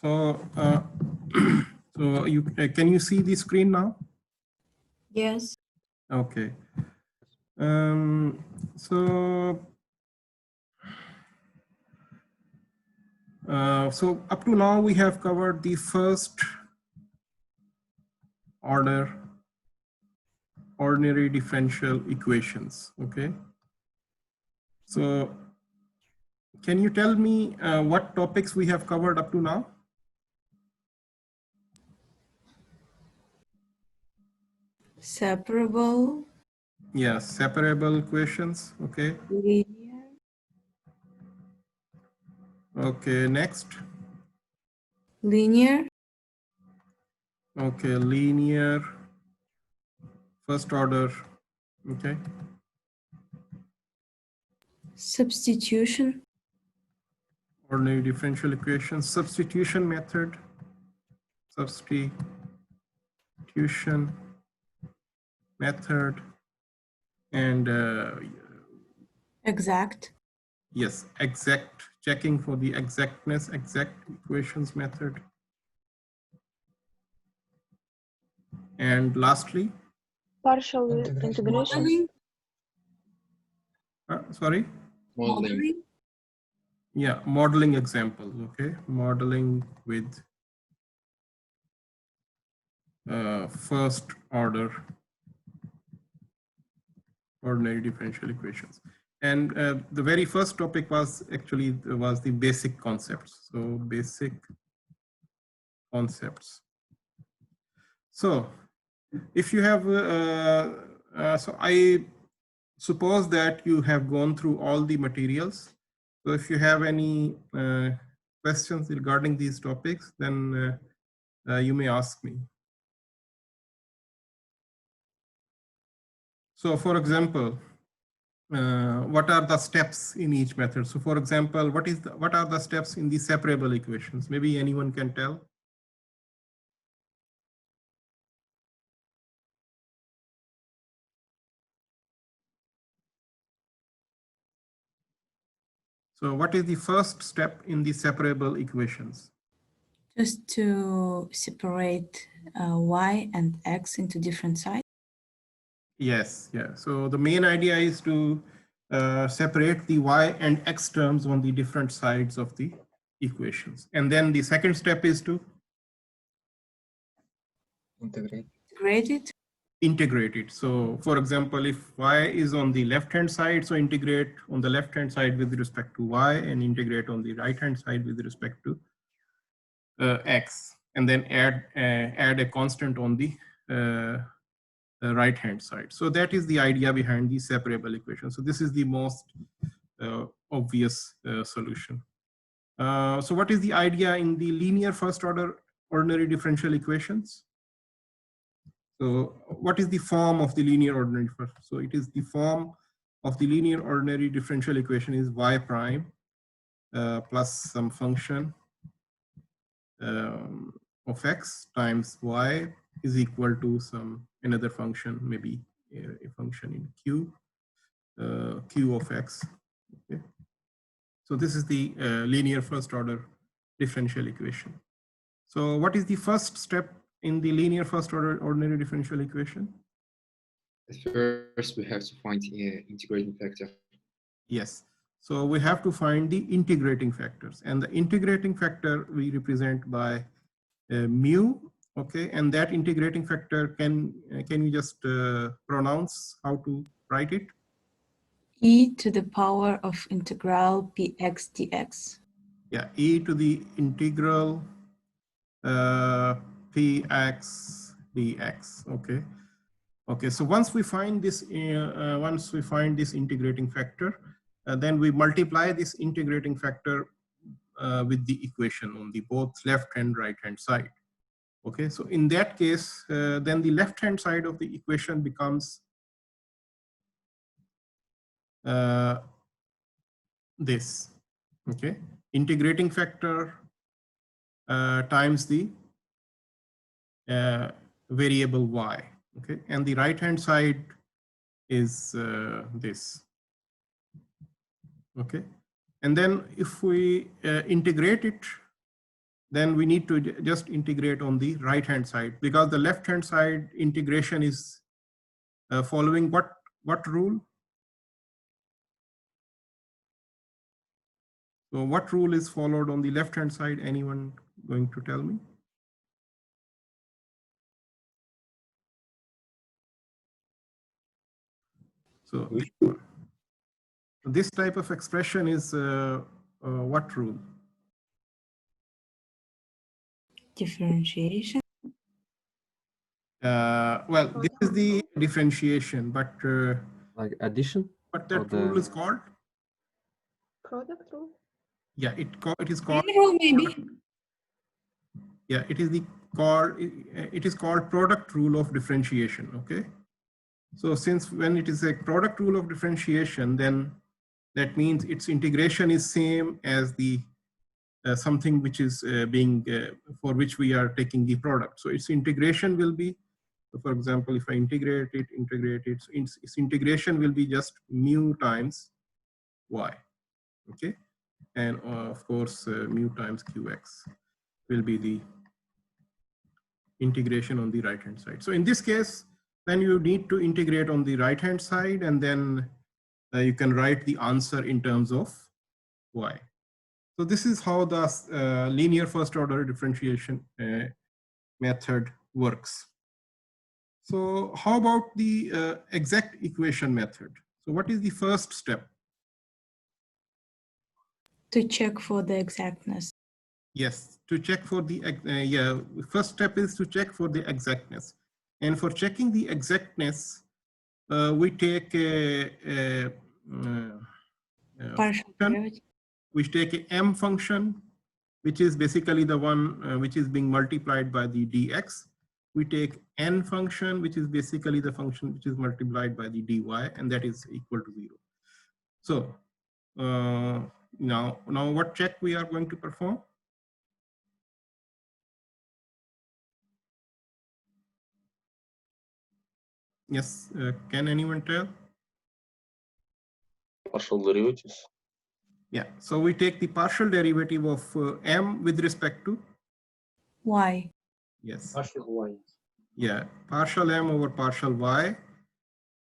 So, so you can you see the screen now? Yes. Okay. So up to now we have covered the first order ordinary differential equations. Okay. So can you tell me what topics we have covered up to now? Separable. Yes, separable equations. Okay. Linear. Okay, next. Linear. Okay, linear, first order. Okay. Substitution. Ordinary differential equations, substitution method, substitution method, and Exact. yes, exact, checking for the exactness, exact equations method. And lastly, partial integration. sorry? Modeling. Yeah, modeling examples, okay? Modeling with first order ordinary differential equations. And the very first topic was actually the basic concepts. So basic concepts. So if you have, so I suppose that you have gone through all the materials. So if you have any questions regarding these topics, then you may ask me. So for example, what are the steps in each method? So for example, what are the steps in the separable equations? Maybe anyone can tell. So what is the first step in the separable equations? Just to separate y and x into different sides. Yes, yeah. So the main idea is to separate the y and x terms on the different sides of the equations. And then the second step is to Integrate it. Integrate it. So for example, if y is on the left-hand side, so integrate on the left-hand side with respect to y and integrate on the right-hand side with respect to x, and then add a constant on the right-hand side. So that is the idea behind the separable equation. So this is the most obvious solution. So what is the idea in the linear first order ordinary differential equations? So what is the form of the linear ordinary first? So it is the form of the linear ordinary differential equation is y prime plus some function of x times y is equal to some another function, maybe a function in q, q of x. Okay. So this is the linear first order differential equation. So what is the first step in the linear first order ordinary differential equation? First, we have to find the integrating factor. Yes. So we have to find the integrating factors, and the integrating factor we represent by mu. Okay, and that integrating factor, can you just pronounce how to write it? E to the power of integral px dx. Yeah, e to the integral px dx. Okay. Okay. So once we find this integrating factor, then we multiply this integrating factor with the equation on the both left and right hand side. Okay, so in that case, then the left hand side of the equation becomes this. Okay, integrating factor times the variable y. Okay, and the right hand side is this. Okay, and then if we integrate it then we need to just integrate on the right-hand side, because the left-hand side integration is following what rule? So what rule is followed on the left-hand side? Anyone going to tell me? So this type of expression is what rule? Differentiation. Well, this is the differentiation, but Like addition? what that Or rule is called? Product rule? Yeah, it is called. Rule maybe. Yeah, it is called product rule of differentiation. Okay. So since when it is a product rule of differentiation, then that means its integration is same as the something which is being for which we are taking the product. So its integration will be, so for example, if I integrate it, so its integration will be just mu times y. Okay, and of course mu times qx will be the integration on the right hand side. So in this case, then you need to integrate on the right hand side, and then you can write the answer in terms of y. So this is how the linear first order differentiation method works. So how about the exact equation method? So what is the first step? To check for the exactness. Yes, to check for the, first step is to check for the exactness. And for checking the exactness, we take a Partial function. derivative. We take a m function, which is basically the one which is being multiplied by the dx. We take n function, which is basically the function which is multiplied by the dy, and that is equal to 0. So now what check we are going to perform? Yes, can anyone tell? partial derivatives. Yeah, so we take the partial derivative of m with respect to Y. yes. Partial y. Yeah, partial m over partial y.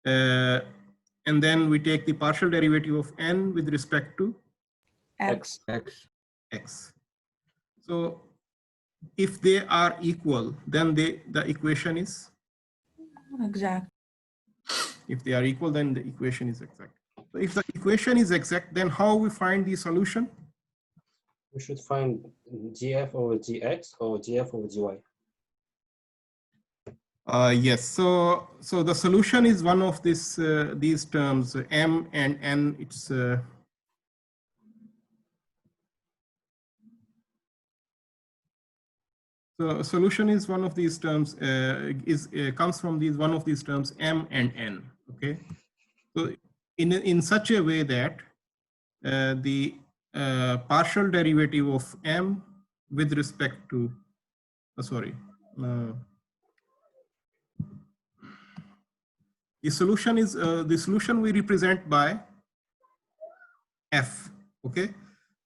And then we take the partial derivative of n with respect to X. x. So if they are equal, then the equation is, Exact. if they are equal, then the equation is exact. So if the equation is exact, then how we find the solution? We should find gf over gx or gf over gy. Yes, so the solution is one of these terms, m and n. It's so solution is one of these terms, comes from one of these terms, m and n. Okay, so in such a way that the partial derivative of m with respect to the solution we represent by f. Okay,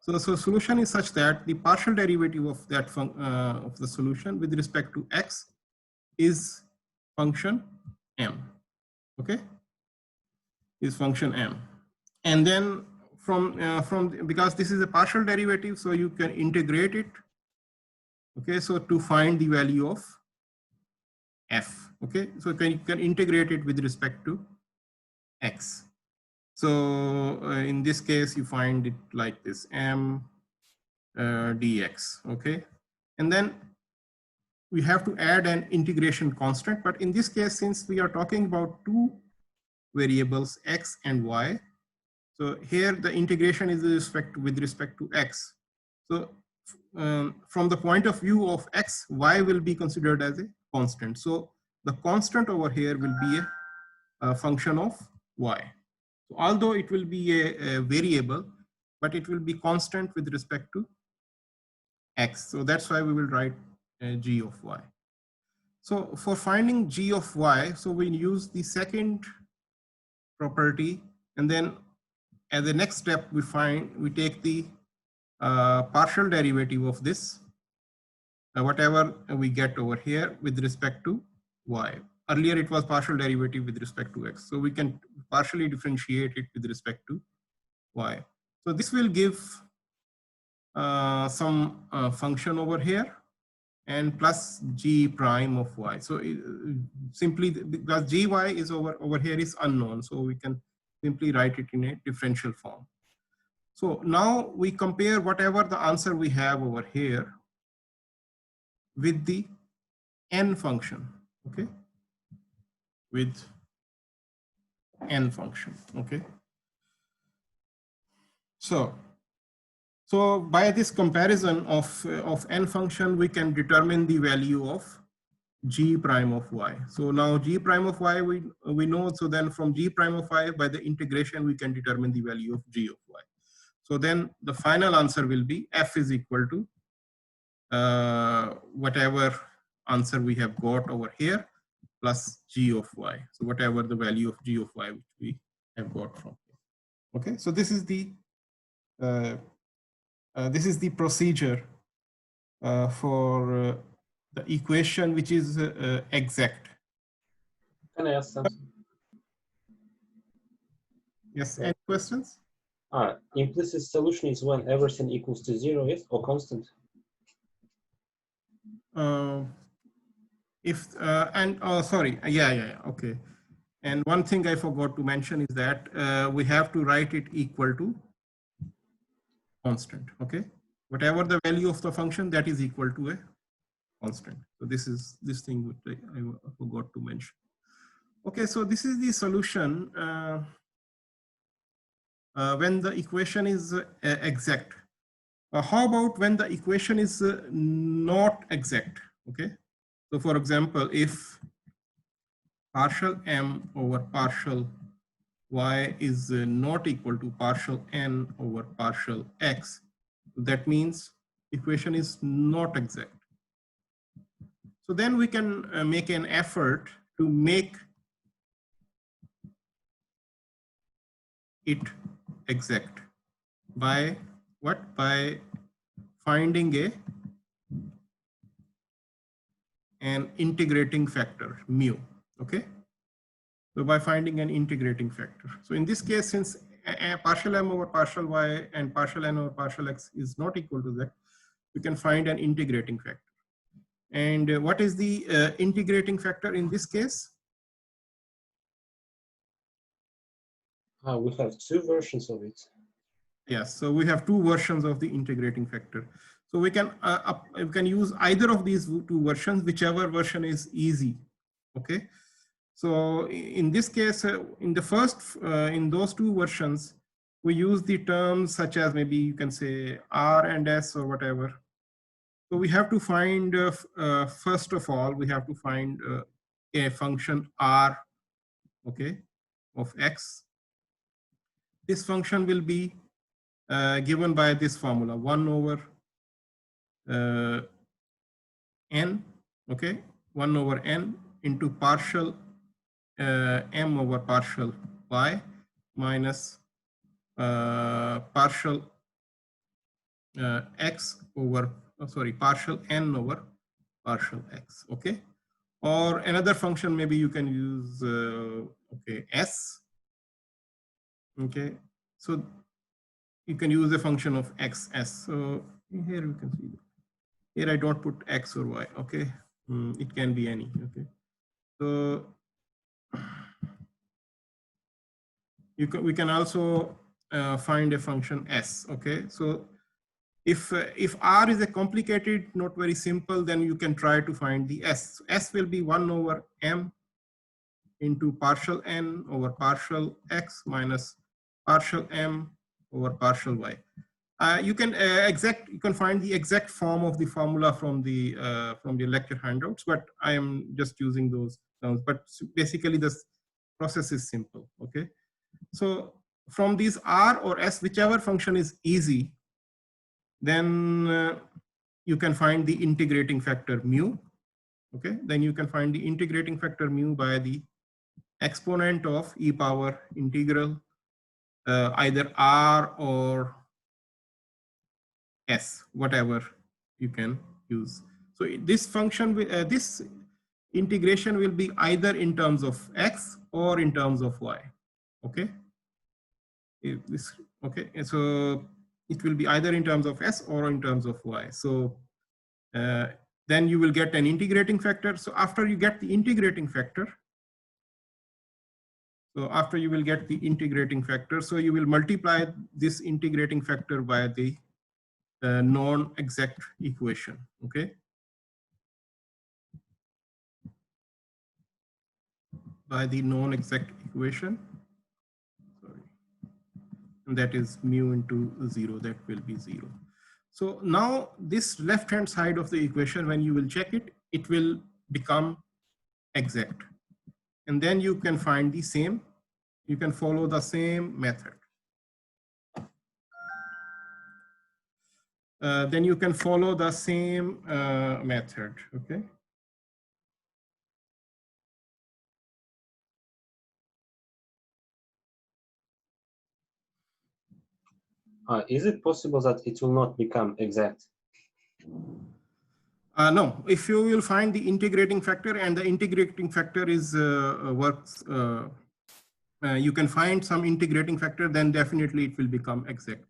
so solution is such that the partial derivative of that of the solution with respect to x is function m. Okay, is function m, and then from because this is a partial derivative, so you can integrate it. Okay, so to find the value of f. Okay, so you can integrate it with respect to x. So in this case, you find it like this, m dx. Okay, and then we have to add an integration constant. But in this case, since we are talking about two variables, x and y, so here the integration is with respect to x. So from the point of view of x, y will be considered as a constant. So the constant over here will be a function of y. So although it will be a variable, but it will be constant with respect to x. So that's why we will write g of y. So for finding g of y, so we use the second property, and then as the next step we take the partial derivative of this whatever we get over here with respect to y. Earlier it was partial derivative with respect to x. So we can partially differentiate it with respect to y. So this will give some function over here and plus g prime of y. So simply because gy is over here is unknown, so we can simply write it in a differential form. So now we compare whatever the answer we have over here with the n function, okay, with n function, okay. So by this comparison of n function, we can determine the value of g prime of y. So now g prime of y we know, so then from g prime of y by the integration we can determine the value of g of y. So then the final answer will be f is equal to whatever answer we have got over here plus g of y. So whatever the value of g of y which we have got from here. Okay, so this is the procedure for the equation which is exact. Can I ask something? Yes, any questions? Implicit solution is when everything equals to 0, yes, or constant? Sorry, yeah, okay. And one thing I forgot to mention is that we have to write it equal to constant, okay? Whatever the value of the function, that is equal to a constant. So this is this thing which I forgot to mention. Okay, so this is the solution when the equation is exact. How about when the equation is not exact, okay? So for example, if partial m over partial y is not equal to partial n over partial x, that means equation is not exact. So then we can make an effort to make it exact by what? By finding an integrating factor mu, okay? So by finding an integrating factor. So in this case, since partial m over partial y and partial n over partial x is not equal to that, we can find an integrating factor. And what is the integrating factor in this case? We have two versions of it. Yes, so we have two versions of the integrating factor. So we can use either of these two versions, whichever version is easy, okay? So in this case, in the first, in those two versions, we use the terms such as maybe you can say R and S or whatever. So we have to find, first of all, we have to find a function R, okay, of X. This function will be given by this formula, 1 over n, okay, 1 over n into partial m over partial y minus partial x over, partial n over partial x, okay? Or another function, maybe you can use, okay, s, okay? So you can use a function of xs. So here you can see that. Here I don't put x or y, okay? It can be any, okay? So we can also find a function s, okay? So if R is a complicated, not very simple, then you can try to find the s. S will be 1 over m into partial n over partial x minus partial m over partial y. You can find the exact form of the formula from the lecture handouts, but I am just using those terms. But basically, this process is simple. Okay, so from these R or S, whichever function is easy, then you can find the integrating factor mu. Okay, then you can find the integrating factor mu by the exponent of e power integral either R or S, whatever you can use. So this function, this integration will be either in terms of x or in terms of y. Okay. If this, okay, and so it will be either in terms of s or in terms of y. So then you will get an integrating factor. So after you get the integrating factor, so after you will get the integrating factor, so you will multiply this integrating factor by the non-exact equation. Okay. By the non-exact equation, sorry, and that is mu into 0, that will be 0. So now this left-hand side of the equation, when you will check it, it will become exact. And then you can find the same, you can follow the same method. Then you can follow the same method, okay? Is it possible that it will not become exact? No, if you will find the integrating factor, and the integrating factor is works, you can find some integrating factor, then definitely it will become exact.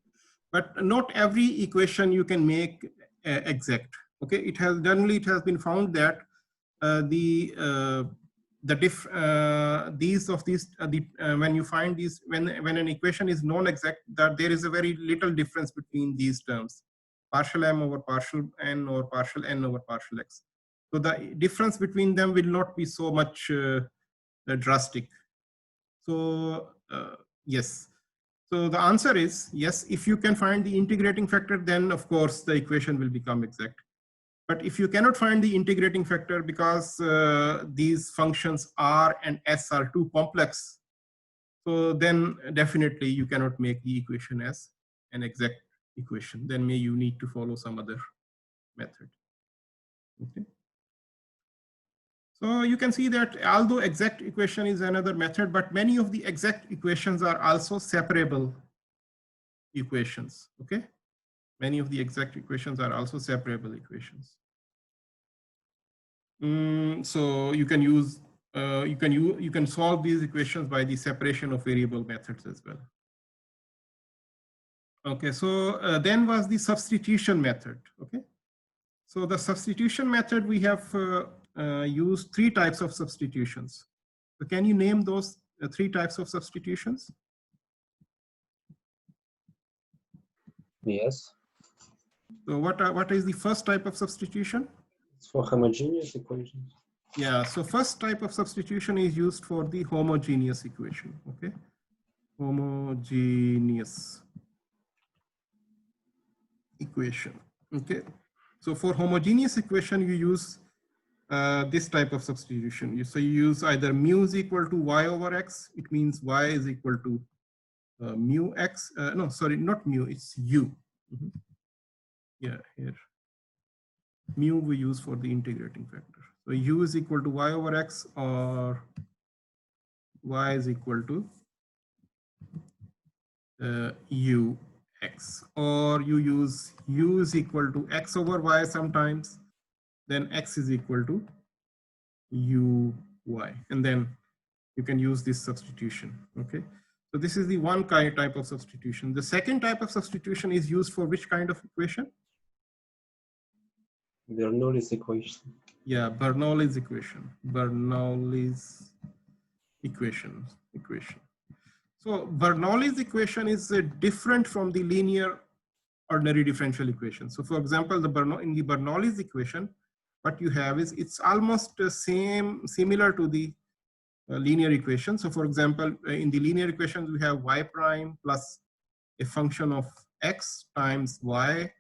But not every equation you can make exact. Okay, it has generally it has been found that when you find these, when an equation is non-exact, that there is a very little difference between these terms, partial m over partial n or partial n over partial x. So the difference between them will not be so much drastic. So yes. So the answer is yes. If you can find the integrating factor, then of course the equation will become exact. But if you cannot find the integrating factor because these functions r and s are too complex, so then definitely you cannot make the equation as an exact equation. Then you need to follow some other method. Okay. So you can see that although exact equation is another method, but many of the exact equations are also separable equations. Okay. Many of the exact equations are also separable equations. So you can use, you can solve these equations by the separation of variable methods as well. Okay, so then was the substitution method. Okay, so the substitution method, we have used 3 types of substitutions. So can you name those 3 types of substitutions? Yes. So what is the first type of substitution? It's for homogeneous equations. Yeah, so first type of substitution is used for the homogeneous equation. Okay, homogeneous equation. Okay, so for homogeneous equation you use this type of substitution. So you use either mu is equal to y over x. It means y is equal to mu x. No, sorry, not mu, it's u. Yeah, here. Mu we use for the integrating factor. So u is equal to y over x, or y is equal to u x, or you use u is equal to x over y sometimes, then x is equal to u y, and then you can use this substitution. Okay, so this is the one type of substitution. The second type of substitution is used for which kind of equation? Bernoulli's equation. Yeah, Bernoulli's equation. Bernoulli's equation. So Bernoulli's equation is different from the linear ordinary differential equation. So for example, in the Bernoulli's equation, what you have is it's almost the similar to the linear equation. So for example, in the linear equations, we have y prime plus a function of x times y,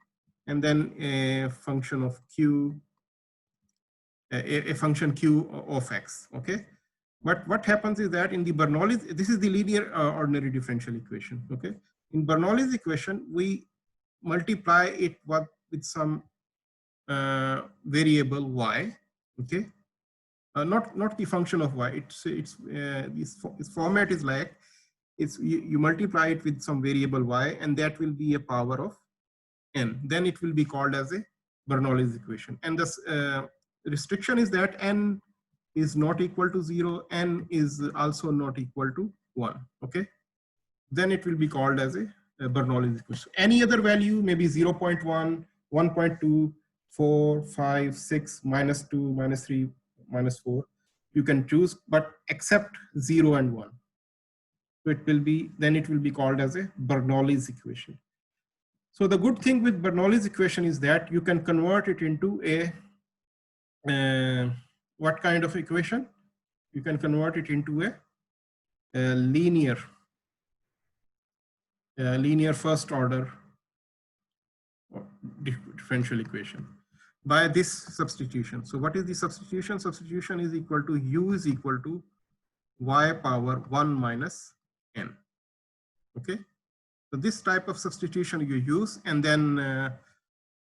and then a function of q, a function q of x. Okay. But what happens is that in the Bernoulli's, this is the linear ordinary differential equation. Okay. In Bernoulli's equation, we multiply it with some variable y. Okay. Not the function of y. Its format is like you multiply it with some variable y, and that will be a power of n. Then it will be called as a Bernoulli's equation. And the restriction is that n is not equal to 0, n is also not equal to 1, okay? Then it will be called as a Bernoulli's equation. Any other value, maybe 0.1, 1.2, 4, 5, 6, minus 2, minus 3, minus 4, you can choose, but except 0 and 1. So it will be, then it will be called as a Bernoulli's equation. So the good thing with Bernoulli's equation is that you can convert it into a, what kind of equation? You can convert it into a linear first order differential equation by this substitution. So what is the substitution? Substitution is equal to u is equal to y power 1 minus n. Okay, so this type of substitution you use, and then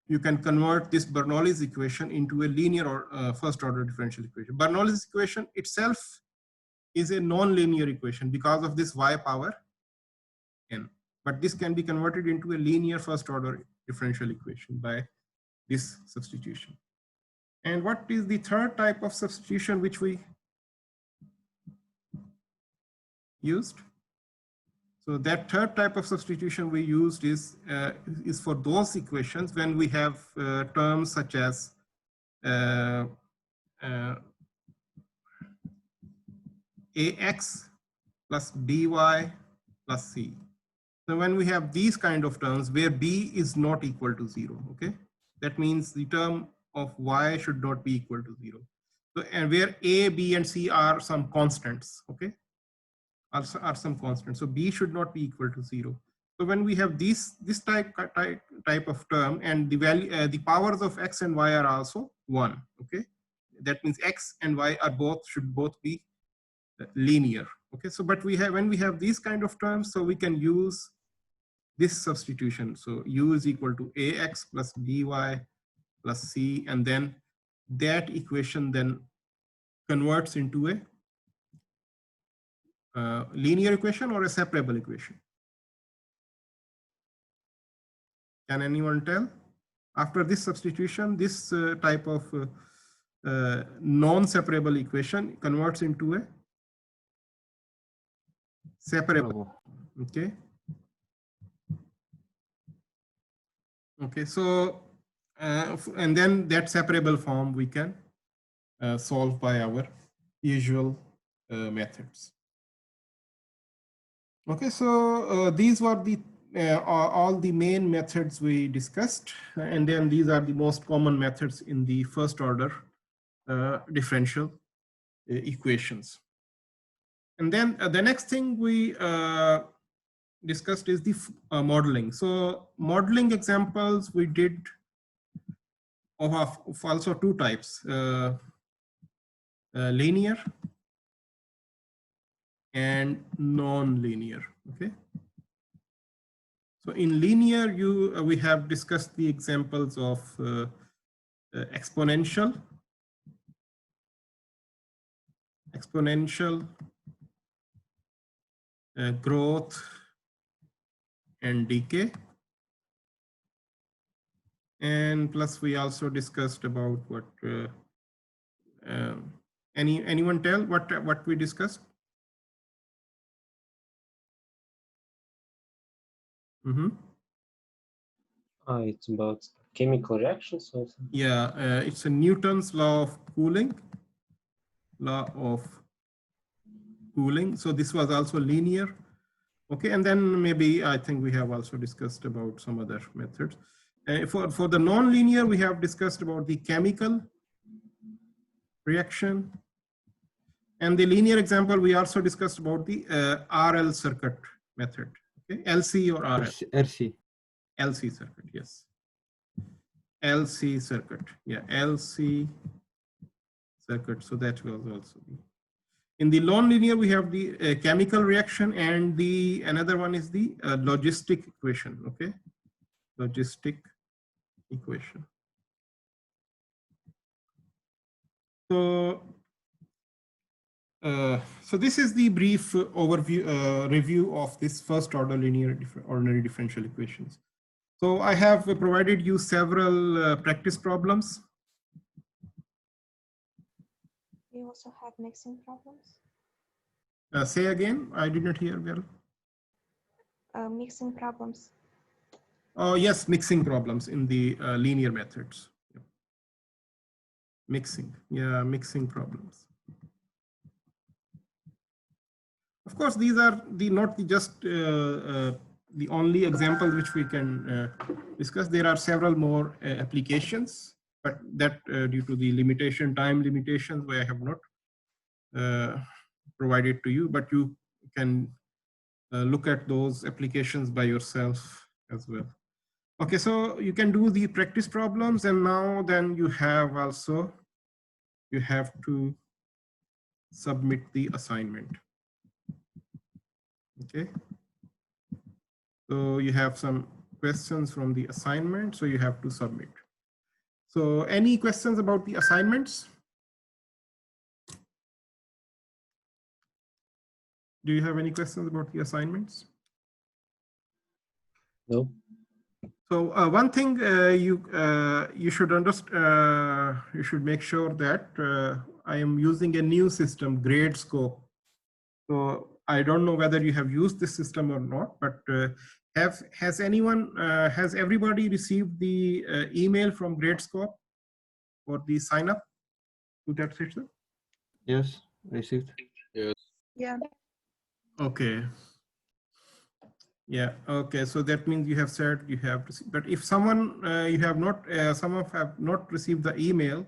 you can convert this Bernoulli's equation into a linear or first order differential equation. Bernoulli's equation itself is a non-linear equation because of this y power n, but this can be converted into a linear first order differential equation by this substitution. And what is the third type of substitution which we used? So that third type of substitution we used is for those equations when we have terms such as ax plus by plus c. So when we have these kind of terms where b is not equal to 0, okay, that means the term of y should not be equal to 0. So, and where a, b, and c are some constants, okay, are some constants. So b should not be equal to 0. So when we have this type of term, and the value, the powers of x and y are also 1, okay, that means x and y are should both be linear. Okay, so but we have, when we have these kind of terms, so we can use this substitution. So u is equal to ax plus by plus c, and then that equation then converts into a linear equation or a separable equation. Can anyone tell? After this substitution, this type of non-separable equation converts into a separable. Okay. Okay, so and then that separable form we can solve by our usual methods. Okay, so these were the all the main methods we discussed, and then these are the most common methods in the first order differential equations. And then the next thing we discussed is the modeling. So modeling examples we did of also two types, linear and non-linear. Okay. So in linear, we have discussed the examples of exponential, growth and decay, and plus we also discussed about what anyone tell what we discussed? Mm-hmm. It's about chemical reactions. Also. Yeah, it's a Newton's law of cooling. So this was also linear. Okay, and then maybe I think we have also discussed about some other methods. For the non-linear, we have discussed about the chemical reaction. And the linear example, we also discussed about the RL circuit method. Okay, LC or RL? RC. LC circuit, yes. LC circuit, yeah, LC circuit. So that was also the. In the non-linear, we have the chemical reaction, and the another one is the logistic equation. Okay, logistic equation. So, so this is the brief overview review of this first order linear ordinary differential equations. So I have provided you several practice problems. We also have mixing problems. Say again, I did not hear well. Mixing problems. Oh yes, mixing problems in the linear methods. Yep. Mixing, yeah, mixing problems. Of course, these are not just the only examples which we can discuss. There are several more applications, but that due to the time limitations, I have not provided to you, but you can look at those applications by yourself as well. Okay, so you can do the practice problems, and now then you have to submit the assignment. Okay, so you have some questions from the assignment, so you have to submit. So any questions about the assignments? Do you have any questions about the assignments? No. So one thing you should understand, you should make sure that I am using a new system, GradeScope. So I don't know whether you have used this system or not, but has everybody received the email from GradeScope for the sign up to that system? Yes, received. Yeah. Okay. Yeah. Okay. So that means you have said you have received. But if someone you have not, some of have not received the email,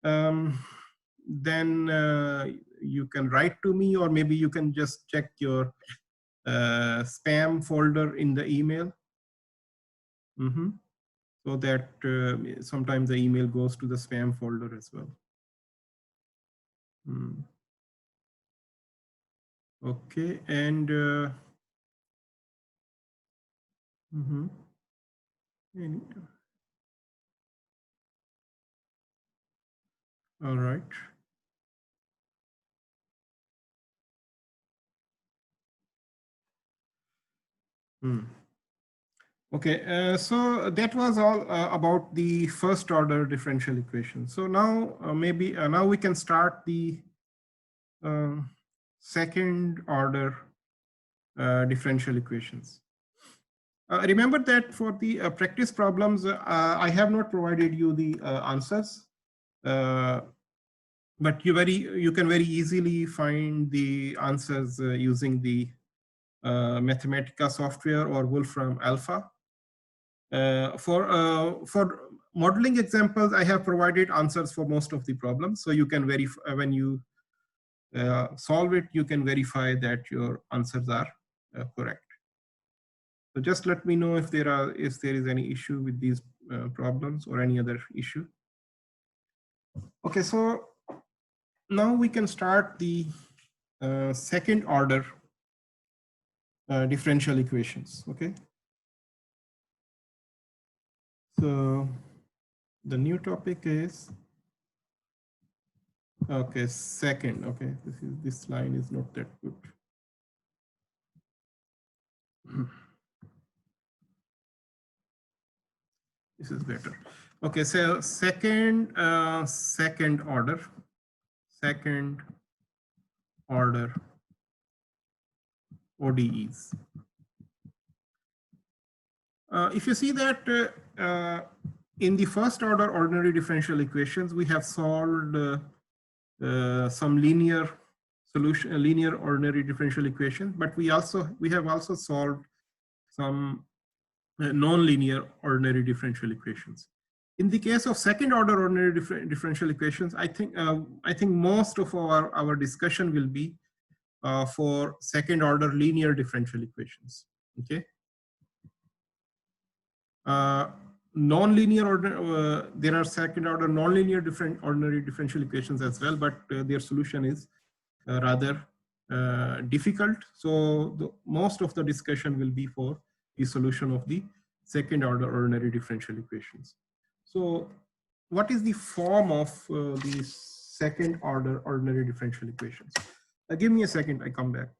then you can write to me, or maybe you can just check your spam folder in the email. So that sometimes the email goes to the spam folder as well. Okay, and all right. Okay, so that was all about the first order differential equation. So now maybe now we can start the second order differential equations. Remember that for the practice problems, I have not provided you the answers, but you can very easily find the answers using the Mathematica software or Wolfram Alpha. For modeling examples, I have provided answers for most of the problems, so you can verify when you solve it. You can verify that your answers are correct. So just let me know if there is any issue with these problems or any other issue. Okay, so now we can start the second order differential equations. Okay. So the new topic is, okay, second. Okay, this line is not that good. This is better. Okay, so second order ODEs. If you see that in the first order ordinary differential equations, we have solved some linear solution, linear ordinary differential equations, but we have also solved some non-linear ordinary differential equations. In the case of second order ordinary differential equations, I think most of our discussion will be for second order linear differential equations. Okay. Non-linear order, there are second order non-linear ordinary differential equations as well, but their solution is rather difficult. So most of the discussion will be for the solution of the second order ordinary differential equations. So what is the form of the second order ordinary differential equations? Give me a second, I come back.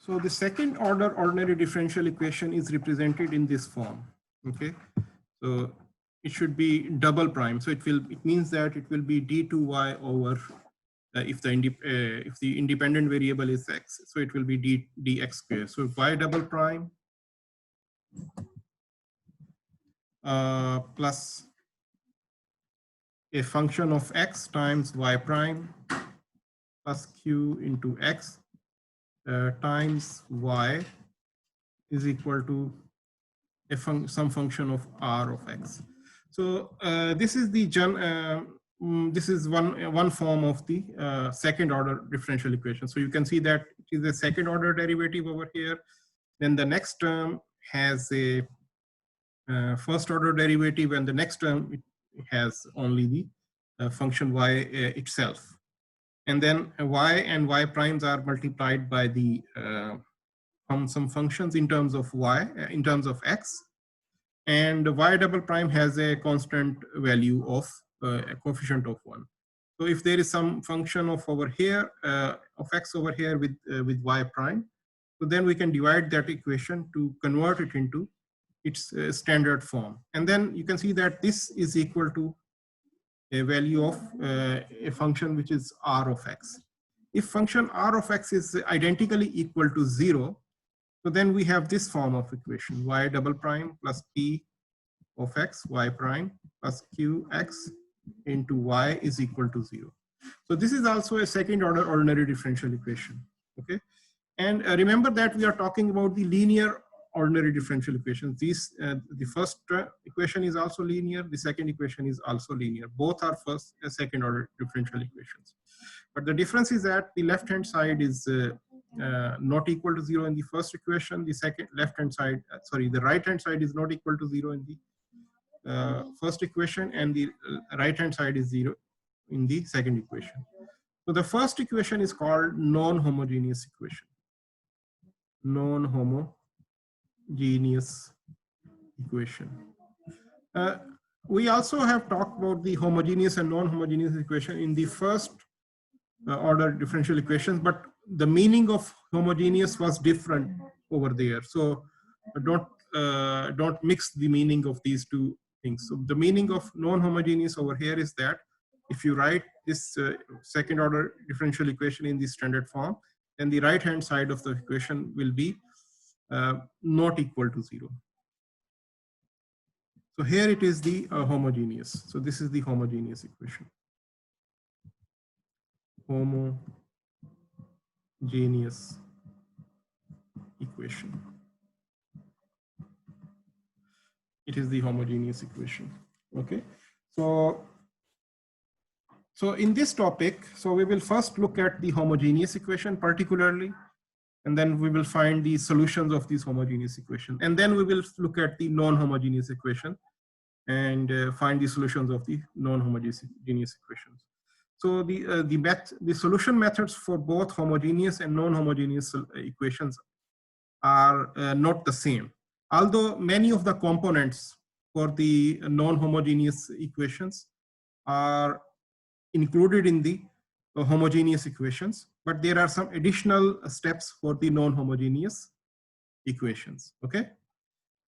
So the second order ordinary differential equation is represented in this form. Okay, so it should be double prime. So it means that it will be d2y over if the independent variable is x. So it will be dx square. So y double prime plus a function of x times y prime plus q into x times y is equal to some function of r of x. So this is the this is one form of the second order differential equation. So you can see that it is a second order derivative over here. Then the next term has a first order derivative, and the next term it has only the function y itself. And then y and y primes are multiplied by the some functions in terms of y, in terms of x. And y double prime has a constant value of a coefficient of 1. So if there is some function of over here, of x over here with y prime, so then we can divide that equation to convert it into its standard form. And then you can see that this is equal to a value of a function which is r of x. If function r of x is identically equal to 0, so then we have this form of equation, y double prime plus p of x, y prime plus qx into y is equal to 0. So this is also a second order ordinary differential equation. Okay, and remember that we are talking about the linear ordinary differential equations. These the first equation is also linear, the second equation is also linear. Both are first and second order differential equations. But the difference is that the left hand side is not equal to 0 in the first equation. The second left hand side, the right hand side is not equal to 0 in the first equation, and the right hand side is 0 in the second equation. So the first equation is called non-homogeneous equation. Non-homogeneous equation. We also have talked about the homogeneous and non-homogeneous equation in the first order differential equations, but the meaning of homogeneous was different over there. So don't mix the meaning of these two things. So the meaning of non-homogeneous over here is that if you write this second order differential equation in the standard form, then the right hand side of the equation will be not equal to 0. So here it is the homogeneous. So this is the homogeneous equation. Homogeneous equation. It is the homogeneous equation. Okay. So in this topic, so we will first look at the homogeneous equation particularly, and then we will find the solutions of this homogeneous equation. And then we will look at the non-homogeneous equation and find the solutions of the non-homogeneous equations. So the solution methods for both homogeneous and non-homogeneous equations are not the same. Although many of the components for the non-homogeneous equations are included in the homogeneous equations, but there are some additional steps for the non-homogeneous equations. Okay,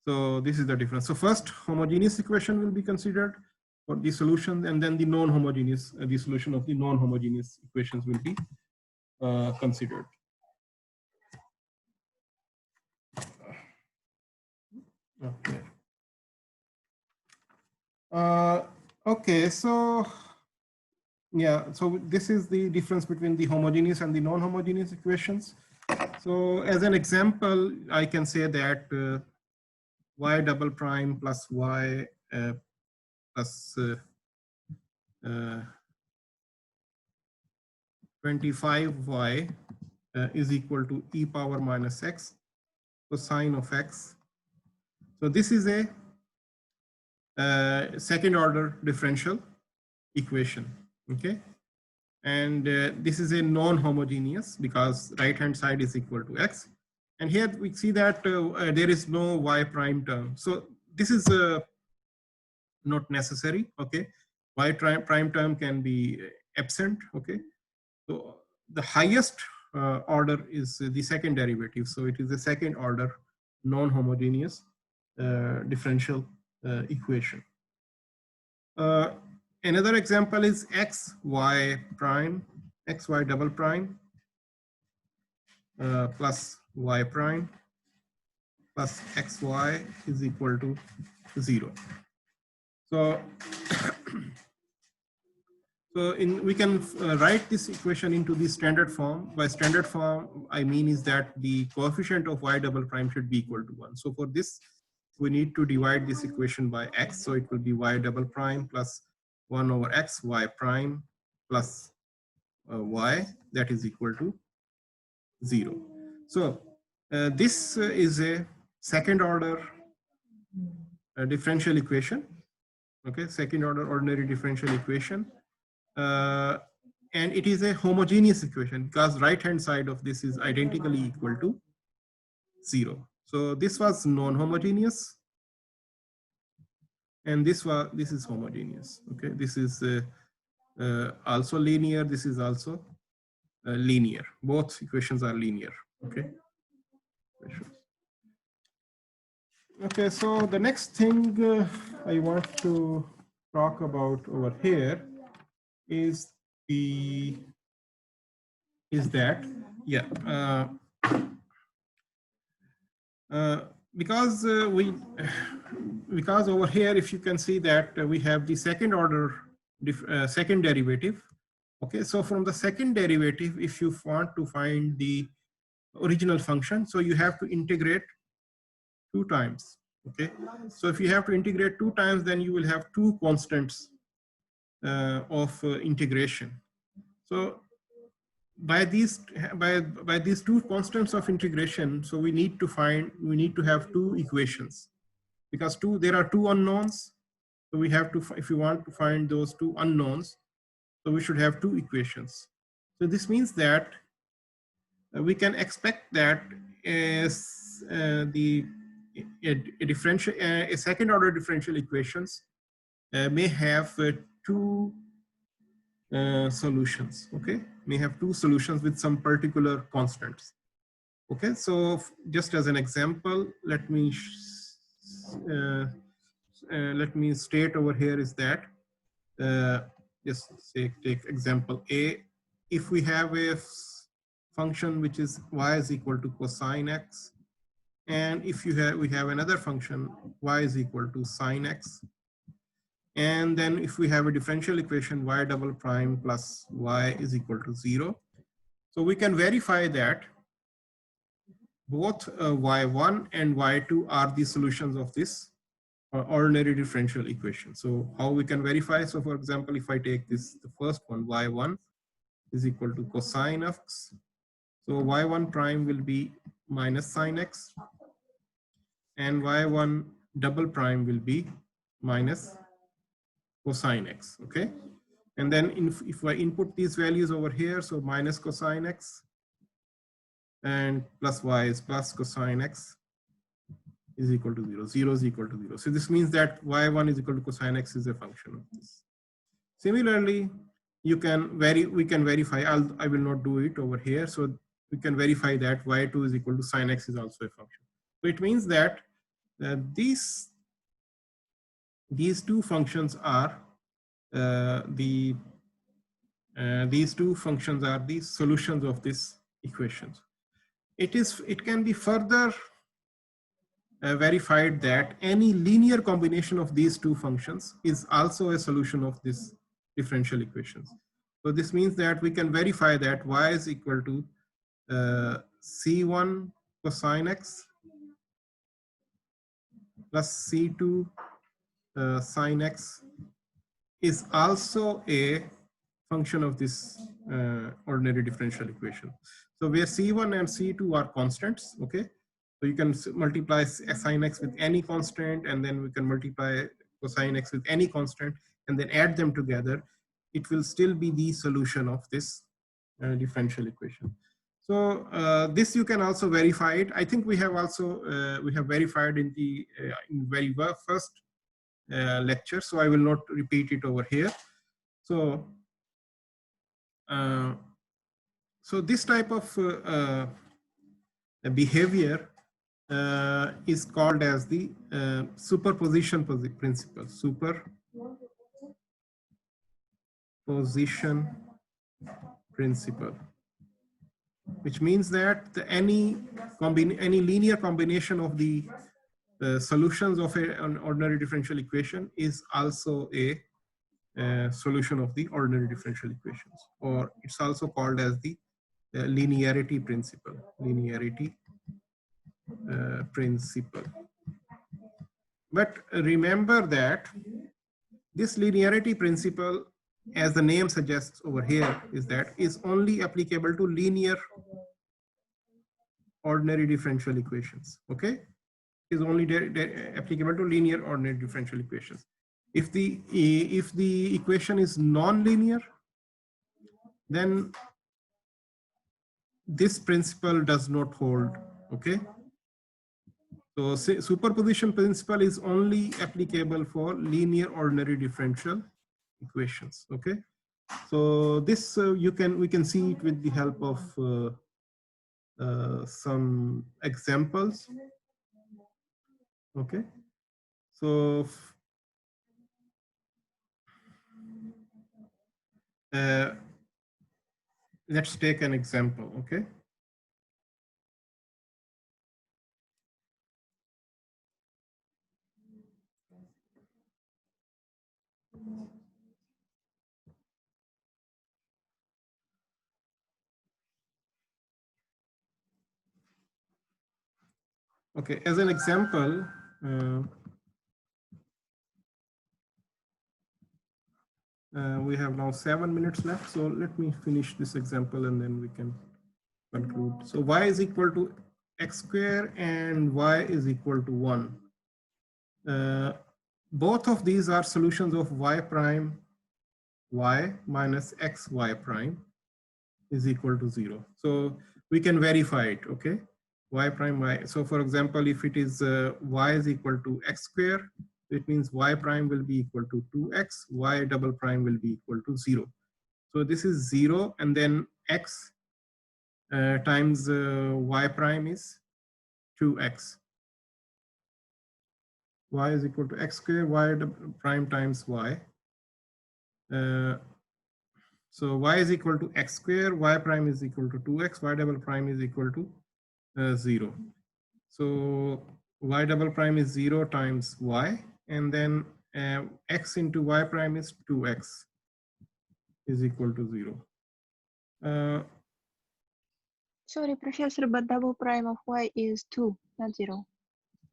so this is the difference. So first, homogeneous equation will be considered for the solution, and then the non-homogeneous, the solution of the non-homogeneous equations will be considered. Okay. Okay, so yeah, so this is the difference between the homogeneous and the non-homogeneous equations. So as an example, I can say that y double prime plus y plus 25y is equal to e power minus x cosine of x. So this is a second order differential equation. Okay, and this is a non-homogeneous because right hand side is equal to x, and here we see that there is no y prime term. So this is not necessary. Okay, y prime term can be absent. Okay, so the highest order is the second derivative. So it is the second order non-homogeneous differential equation. Another example is xy prime, xy double prime plus y prime plus xy is equal to 0. So, we can write this equation into the standard form. By standard form, I mean is that the coefficient of y double prime should be equal to 1. So for this, we need to divide this equation by x. So it will be y double prime plus 1 over x, y prime plus y, that is equal to 0. So this is a second order differential equation. Okay, second order ordinary differential equation. And it is a homogeneous equation because right hand side of this is identically equal to 0. So this was non-homogeneous, and this is homogeneous. Okay, this is also linear. This is also linear. Both equations are linear. Okay. Okay, so the next thing I want to talk about over here is because over here, if you can see that we have the second order second derivative. Okay, so from the second derivative, if you want to find the original function, so you have to integrate 2 times. Okay, so if you have to integrate 2 times, then you will have 2 constants of integration. So by these 2 constants of integration, so we need to have 2 equations, because there are 2 unknowns. So we have to, if you want to find those 2 unknowns, so we should have 2 equations. So this means that we can expect that a second order differential equations may have 2 solutions. Okay, may have 2 solutions with some particular constants. Okay, so just as an example, let me state over here is that just say take example A. If we have a function which is y is equal to cosine x, and if we have another function y is equal to sine x, and then if we have a differential equation y double prime plus y is equal to 0, so we can verify that both y1 and y2 are the solutions of this ordinary differential equation. So how we can verify? So for example, if I take the first one, y1 is equal to cosine x, so y1 prime will be minus sine x, and y1 double prime will be minus cosine x. Okay, and then if I input these values over here, so minus cosine x and plus y is plus cosine x is equal to 0. 0 is equal to 0. So this means that y1 is equal to cosine x is a function of this. Similarly, we can verify, I will not do it over here. So we can verify that y2 is equal to sine x is also a function. So it means that these 2 functions are these 2 functions are the solutions of this equations. It can be further verified that any linear combination of these 2 functions is also a solution of this differential equations. So this means that we can verify that y is equal to c1 cosine x plus c2 sine x is also a function of this ordinary differential equation. So where c1 and c2 are constants. Okay, so you can multiply sine x with any constant, and then we can multiply cosine x with any constant, and then add them together. It will still be the solution of this differential equation. So this you can also verify it. I think we have also verified in the very first lecture, so I will not repeat it over here. So So this type of behavior is called as the superposition principle. Superposition principle, which means that any linear combination of the solutions of an ordinary differential equation is also a solution of the ordinary differential equations, or it's also called as the linearity principle. Principle. But remember that this linearity principle, as the name suggests over here, is only applicable to linear ordinary differential equations. Okay, is only applicable to linear ordinary differential equations. If the equation is non-linear, then this principle does not hold. Okay, so superposition principle is only applicable for linear ordinary differential equations. Okay, so this we can see it with the help of some examples. Okay, so let's take an example. Okay, okay, as an example, we have now 7 minutes left. So let me finish this example and then we can conclude. So y is equal to x square and y is equal to 1. Both of these are solutions of y prime y minus x y prime is equal to 0. So we can verify it. Okay, y prime y. So for example, if it is y is equal to x square, it means y prime will be equal to 2x, y double prime will be equal to 0. So this is 0, and then x times y prime is 2x. Y is equal to x square, y prime times y. So y is equal to x square, y prime is equal to 2x, y double prime is equal to 0. So y double prime is 0 times y, and then x into y prime is 2x is equal to 0. Sorry, Professor, but double prime of y is 2, not 0.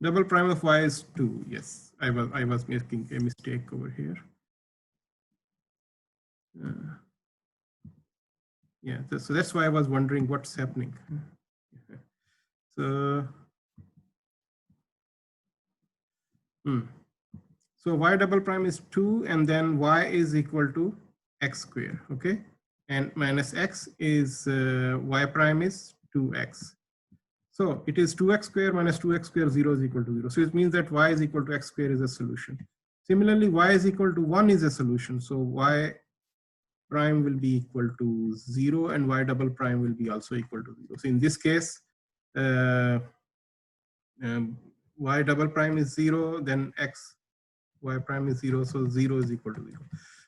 Double prime of y is 2. Yes, I was making a mistake over here. Yeah, so that's why I was wondering what's happening. So, so y double prime is 2, and then y is equal to x square. Okay, and minus x is y prime is 2x. So it is 2x square minus 2x square, 0 is equal to 0. So it means that y is equal to x square is a solution. Similarly, y is equal to 1 is a solution. So y prime will be equal to 0 and y double prime will be also equal to 0. So in this case, y double prime is 0, then x y prime is 0, so 0 is equal to 0.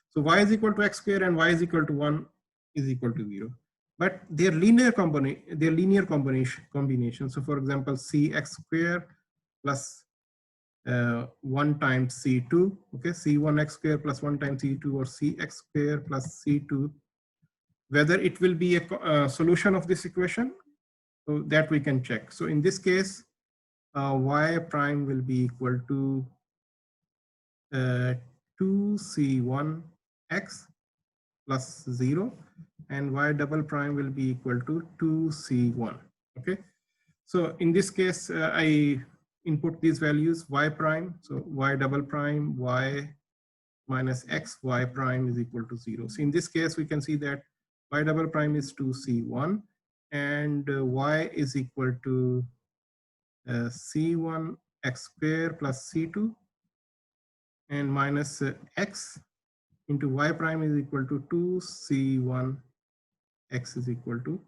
So y is equal to x square and y is equal to 1 is equal to 0. But their linear combination. So for example, cx square plus 1 times c2, okay, c1x square plus 1 times c2, or cx square plus c2, whether it will be a solution of this equation, so that we can check. So in this case, y prime will be equal to 2c1x plus 0, and y double prime will be equal to 2c1. Okay, so in this case, I input these values, y prime, so y double prime, y minus x, y prime is equal to 0. So in this case, we can see that y double prime is 2c1, and y is equal to c1 x square plus c2, and minus x into y prime is equal to 2c1 x is equal to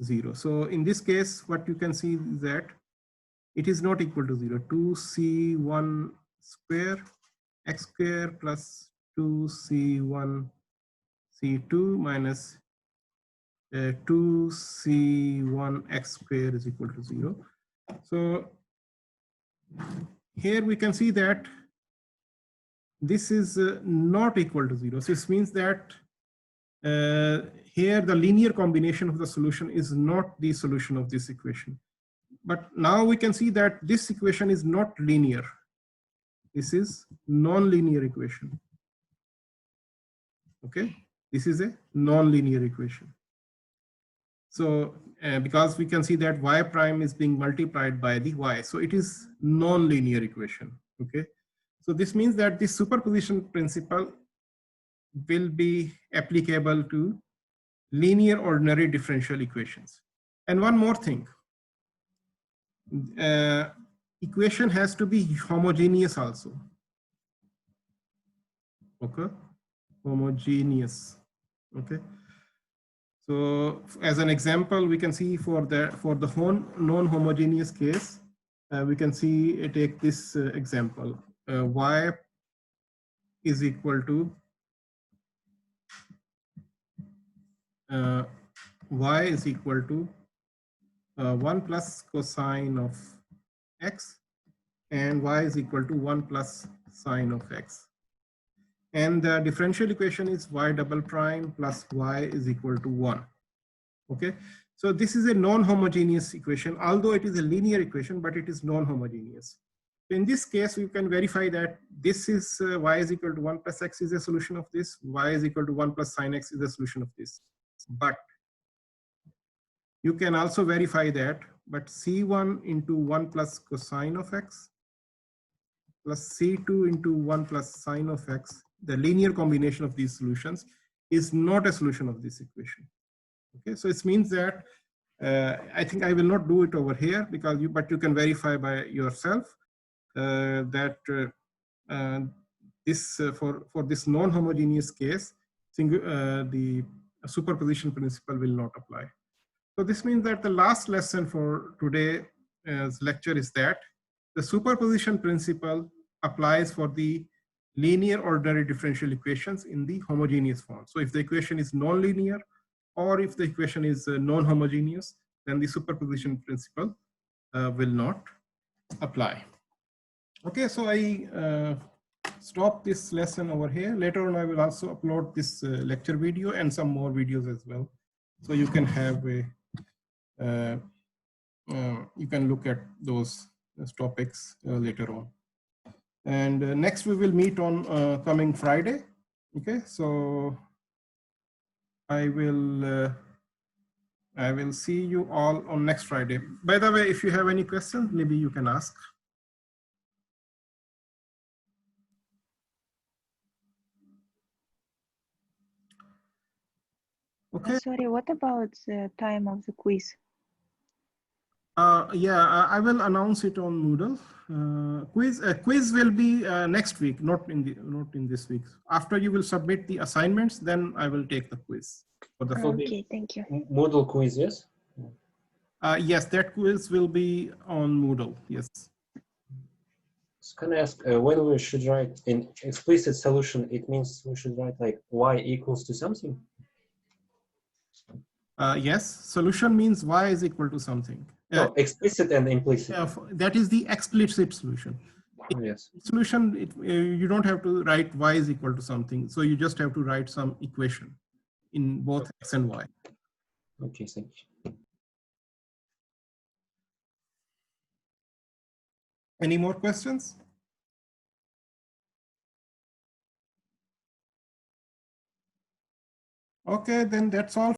0. So in this case, what you can see is that it is not equal to 0. 2c1 square x square plus 2c1 c2 minus 2c1 x square is equal to 0. So here we can see that this is not equal to 0. So this means that here the linear combination of the solution is not the solution of this equation. But now we can see that this equation is not linear. This is non-linear equation. Okay, this is a non-linear equation. So because we can see that y prime is being multiplied by the y, so it is non-linear equation. Okay, so this means that the superposition principle will be applicable to linear ordinary differential equations. And one more thing, equation has to be homogeneous also. Okay, homogeneous. Okay, so as an example, we can see for the non-homogeneous case, we can see take this example. Y is equal to y is equal to 1 plus cosine of x, and y is equal to 1 plus sine of x. And the differential equation is y double prime plus y is equal to 1. Okay, so this is a non-homogeneous equation, although it is a linear equation, but it is non-homogeneous. In this case, you can verify that this is y is equal to 1 plus x is a solution of this, y is equal to 1 plus sine x is a solution of this. But you can also verify that, but c1 into 1 plus cosine of x plus c2 into 1 plus sine of x, the linear combination of these solutions is not a solution of this equation. Okay, so it means that I think I will not do it over here because but you can verify by yourself that this for this non-homogeneous case, the superposition principle will not apply. So this means that the last lesson for today's lecture is that the superposition principle applies for the linear ordinary differential equations in the homogeneous form. So if the equation is non-linear or if the equation is non-homogeneous, then the superposition principle will not apply. Okay, so I stop this lesson over here. Later on, I will also upload this lecture video and some more videos as well. So you can have a, you can look at those topics later on. And next we will meet on coming Friday. Okay, so I will see you all on next Friday. By the way, if you have any questions, maybe you can ask. Okay. Sorry, what about the time of the quiz? Yeah, I will announce it on Moodle. Quiz will be next week, not in this week. After you will submit the assignments, then I will take the quiz. For the Okay, thank you. Moodle quiz, yes? Yes, that quiz will be on Moodle. Yes. So can I ask when we should write in explicit solution? It means we should write like y equals to something. Yes, solution means y is equal to something. No, explicit and implicit. That is the explicit solution. Yes. Solution, you don't have to write y is equal to something. So you just have to write some equation in both x and y. Okay, thank you. Any more questions? Okay, then that's all